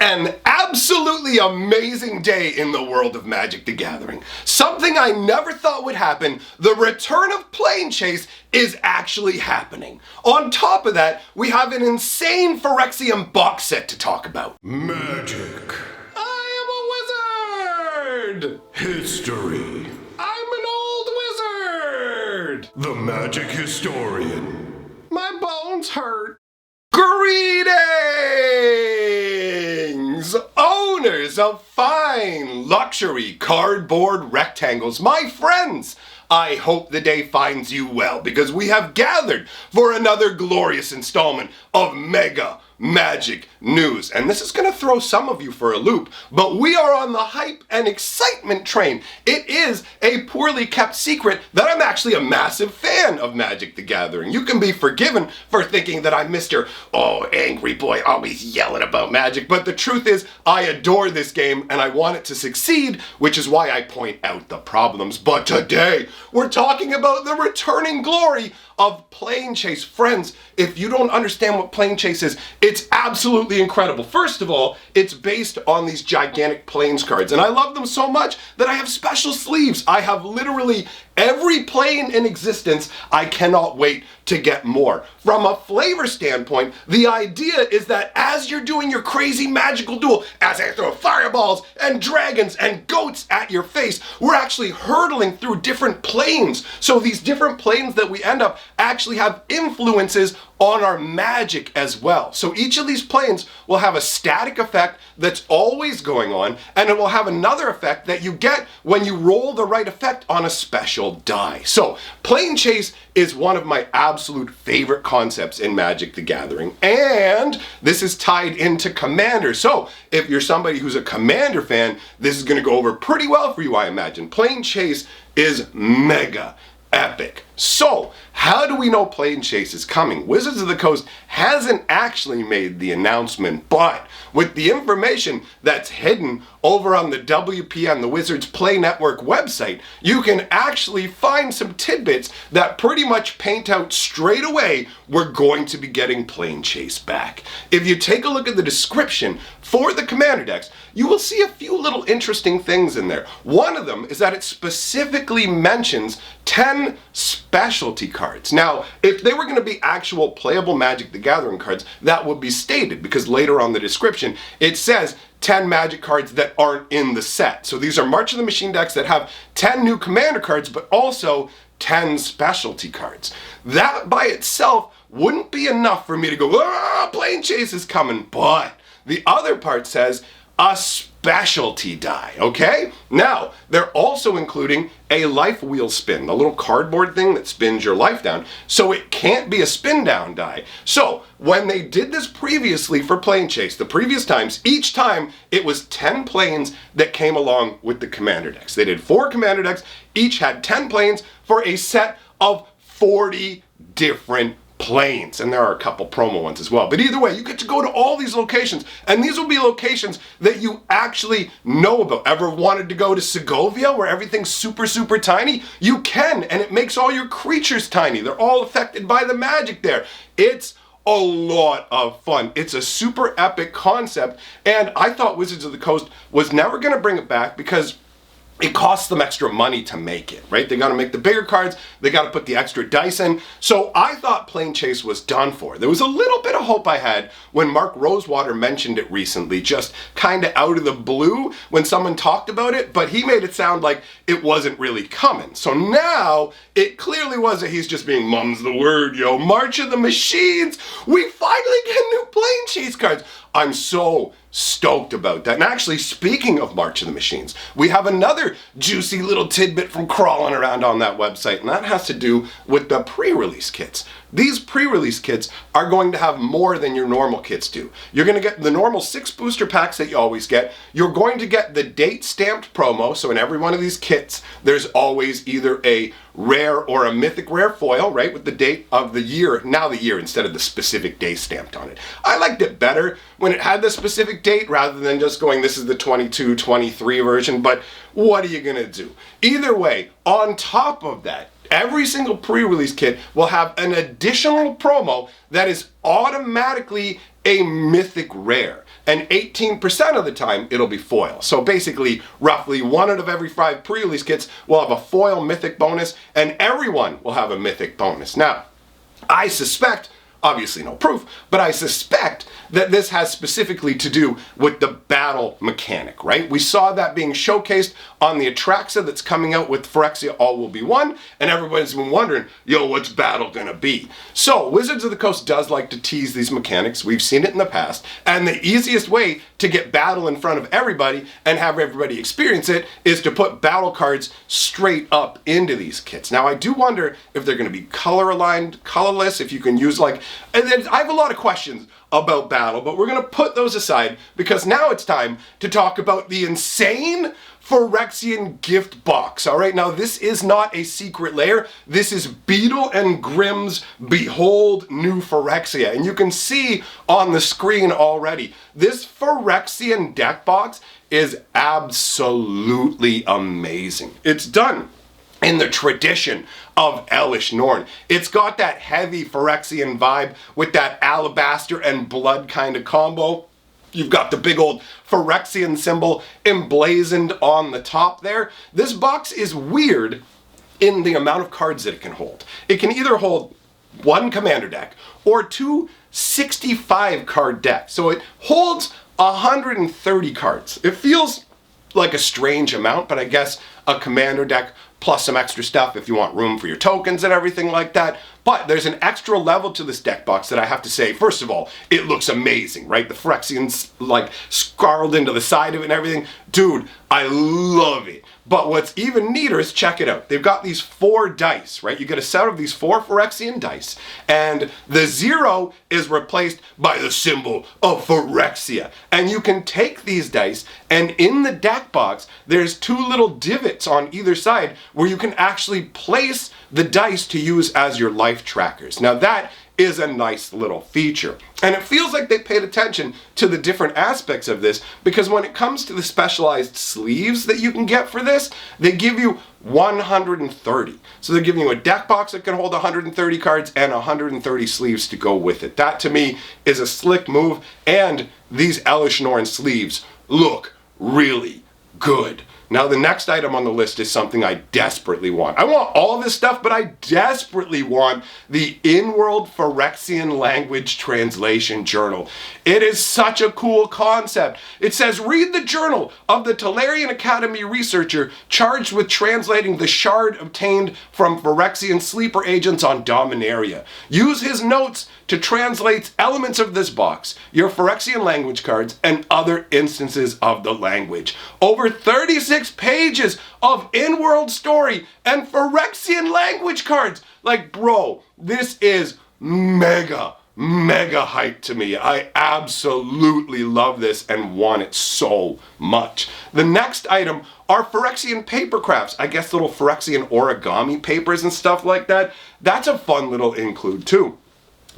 An absolutely amazing day in the world of Magic the Gathering. Something I never thought would happen, the return of Planechase is actually happening. On top of that, we have an insane Phyrexia box set to talk about. Magic. I am a wizard! History. I'm an old wizard! The Magic Historian. My bones hurt. Greetings! Owners of fine luxury cardboard rectangles, my friends! I hope the day finds you well because we have gathered for another glorious installment of Mega Magic News. And this is going to throw some of you for a loop, but we are on the hype and excitement train. It is a poorly kept secret that I'm actually a massive fan of Magic the Gathering. You can be forgiven for thinking that I'm Mr. Angry Boy, always yelling about Magic, but the truth is I adore this game and I want it to succeed, which is why I point out the problems. But today, we're talking about the returning glory of Planechase. Friends, if you don't understand what Planechase is, it's absolutely incredible. First of all, it's based on these gigantic Planes cards, and I love them so much that I have special sleeves. I have literally every plane in existence. I cannot wait to get more. From a flavor standpoint, the idea is that as you're doing your crazy magical duel, as I throw fireballs and dragons and goats at your face, we're actually hurtling through different planes. So these different planes that we end up actually have influences on our magic as well. So each of these planes will have a static effect that's always going on, and it will have another effect that you get when you roll the right effect on a special die. So Planechase is one of my absolute favorite concepts in Magic the Gathering, and this is tied into Commander. So if you're somebody who's a Commander fan, this is going to go over pretty well for you, I imagine. Planechase is mega epic. So, how do we know Planechase is coming? Wizards of the Coast hasn't actually made the announcement, but with the information that's hidden over on the WPN, the Wizards Play Network website, you can actually find some tidbits that pretty much paint out straight away we're going to be getting Planechase back. If you take a look at the description for the Commander decks, you will see a few little interesting things in there. One of them is that it specifically mentions 10 specialty cards. Now, if they were going to be actual playable Magic the Gathering cards, that would be stated, because later on the description, it says 10 Magic cards that aren't in the set. So these are March of the Machine decks that have 10 new Commander cards, but also 10 specialty cards. That by itself wouldn't be enough for me to go, Planechase is coming, but the other part says a specialty die, okay? Now, they're also including a life wheel spin, the little cardboard thing that spins your life down, so it can't be a spin down die. So, when they did this previously for Planechase, the previous times, each time it was 10 planes that came along with the Commander decks. They did 4 Commander decks, each had 10 planes for a set of 40 different planes, and there are a couple promo ones as well. But either way, you get to go to all these locations, and these will be locations that you actually know about. Ever wanted to go to Segovia where everything's super, super tiny? You can, and it makes all your creatures tiny. They're all affected by the magic there. It's a lot of fun. It's a super epic concept, and I thought Wizards of the Coast was never going to bring it back because it costs them extra money to make it, right? They got to make the bigger cards, they got to put the extra dice in. So I thought Planechase was done for. There was a little bit of hope I had when Mark Rosewater mentioned it recently, just kind of out of the blue when someone talked about it, but he made it sound like it wasn't really coming. So now it clearly was that he's just being mum's the word, yo. March of the Machines! We finally get new Planechase cards! I'm so stoked about that. And actually, speaking of March of the Machines, we have another juicy little tidbit from crawling around on that website, and that has to do with the pre-release kits. These pre-release kits are going to have more than your normal kits do. You're going to get the normal 6 booster packs that you always get. You're going to get the date stamped promo, so in every one of these kits, there's always either a rare or a mythic rare foil, right, with the date of the year, now the year, instead of the specific day stamped on it. I liked it better when it had the specific date rather than just going, this is the 22-23 version, but what are you gonna do? Either way, on top of that, every single pre-release kit will have an additional promo that is automatically a mythic rare. And 18% of the time, it'll be foil. So basically, roughly 1 out of every 5 pre-release kits will have a foil mythic bonus, and everyone will have a mythic bonus. Now, I suspect, obviously no proof, but I suspect that this has specifically to do with the battle mechanic, right? We saw that being showcased on the Atraxa that's coming out with Phyrexia All Will Be One, and everybody's been wondering, yo, what's battle gonna be? So, Wizards of the Coast does like to tease these mechanics. We've seen it in the past, and the easiest way to get battle in front of everybody and have everybody experience it is to put battle cards straight up into these kits. Now, I do wonder if they're gonna be color aligned, colorless, if you can use like, and then I have a lot of questions about battle, but we're gonna put those aside because now it's time to talk about the insane Phyrexian gift box. All right, now this is not a secret lair. This is Beetle and Grimm's Behold New Phyrexia, and you can see on the screen already, this Phyrexian deck box is absolutely amazing. It's done in the tradition of Elish Norn. It's got that heavy Phyrexian vibe with that alabaster and blood kind of combo. You've got the big old Phyrexian symbol emblazoned on the top there. This box is weird in the amount of cards that it can hold. It can either hold 1 commander deck or 2 65 card decks. So it holds 130 cards. It feels like a strange amount, but I guess a commander deck plus some extra stuff if you want room for your tokens and everything like that. But there's an extra level to this deck box that I have to say, first of all, it looks amazing, right? The Phyrexians like scarled into the side of it and everything. Dude, I love it. But what's even neater is, check it out. They've got these 4 dice, right? You get a set of these 4 Phyrexian dice, and the 0 is replaced by the symbol of Phyrexia. And you can take these dice, and in the deck box, there's 2 little divots on either side where you can actually place the dice to use as your life trackers. Now that is a nice little feature. And it feels like they paid attention to the different aspects of this, because when it comes to the specialized sleeves that you can get for this, they give you 130. So they're giving you a deck box that can hold 130 cards and 130 sleeves to go with it. That to me is a slick move, and these Elish Norn sleeves look really good. Now the next item on the list is something I desperately want. I want all this stuff, but I desperately want the In-World Phyrexian Language Translation Journal. It is such a cool concept. It says, read the journal of the Tolarian Academy researcher charged with translating the shard obtained from Phyrexian sleeper agents on Dominaria. Use his notes to translate elements of this box, your Phyrexian language cards, and other instances of the language. Over 36 pages of in-world story and Phyrexian language cards. Like, bro, this is mega hype to me. I absolutely love this and want it so much. The next item are Phyrexian paper crafts. I guess little Phyrexian origami papers and stuff like that. That's a fun little include too.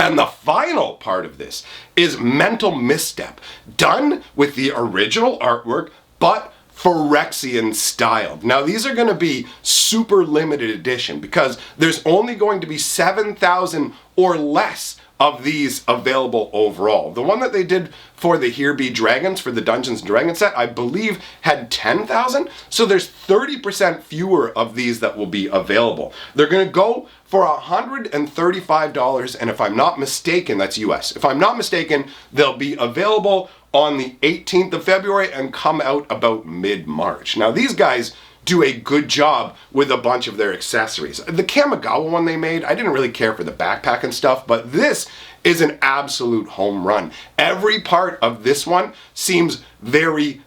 And the final part of this is Mental Misstep, done with the original artwork, but Phyrexian styled. Now these are going to be super limited edition because there's only going to be 7,000 or less of these available overall. The one that they did for the Here Be Dragons, for the Dungeons & Dragons set, I believe had 10,000. So there's 30% fewer of these that will be available. They're going to go for $135, and if I'm not mistaken, that's US. If I'm not mistaken, they'll be available on the 18th of February and come out about mid-March. Now these guys do a good job with a bunch of their accessories. The Kamigawa one they made, I didn't really care for the backpack and stuff, but this is an absolute home run. Every part of this one seems very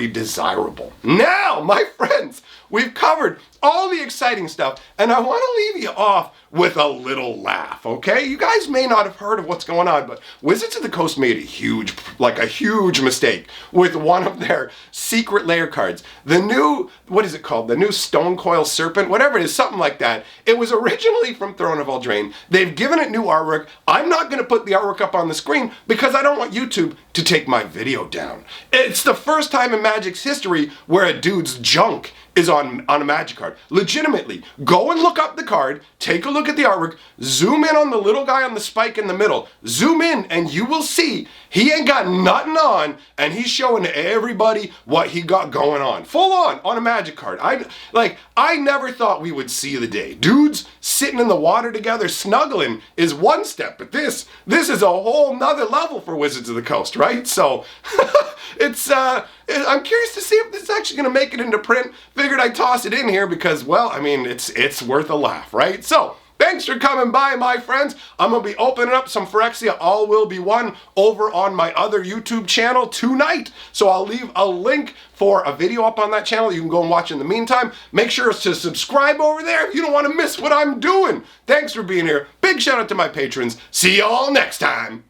desirable. Now, my friends, we've covered all the exciting stuff, and I want to leave you off with a little laugh, okay? You guys may not have heard of what's going on, but Wizards of the Coast made a huge mistake with one of their secret lair cards. The new, what is it called? The new Stone Coil Serpent, whatever it is, something like that. It was originally from Throne of Eldraine. They've given it new artwork. I'm not going to put the artwork up on the screen because I don't want YouTube to take my video down. It's the first time in Magic's history where a dude's junk is on a magic card. Legitimately, go and look up the card, take a look at the artwork, zoom in on the little guy on the spike in the middle, zoom in, and you will see he ain't got nothing on, and he's showing everybody what he got going on. Full on a magic card. I never thought we would see the day. Dudes sitting in the water together snuggling is one step, but this is a whole nother level for Wizards of the Coast, right? So I'm curious to see if this is actually going to make it into print. Figured I'd toss it in here because, well, I mean, it's worth a laugh, right? So thanks for coming by, my friends. I'm going to be opening up some Phyrexia All Will Be One over on my other YouTube channel tonight. So I'll leave a link for a video up on that channel. You can go and watch in the meantime. Make sure to subscribe over there if you don't want to miss what I'm doing. Thanks for being here. Big shout out to my patrons. See y'all next time.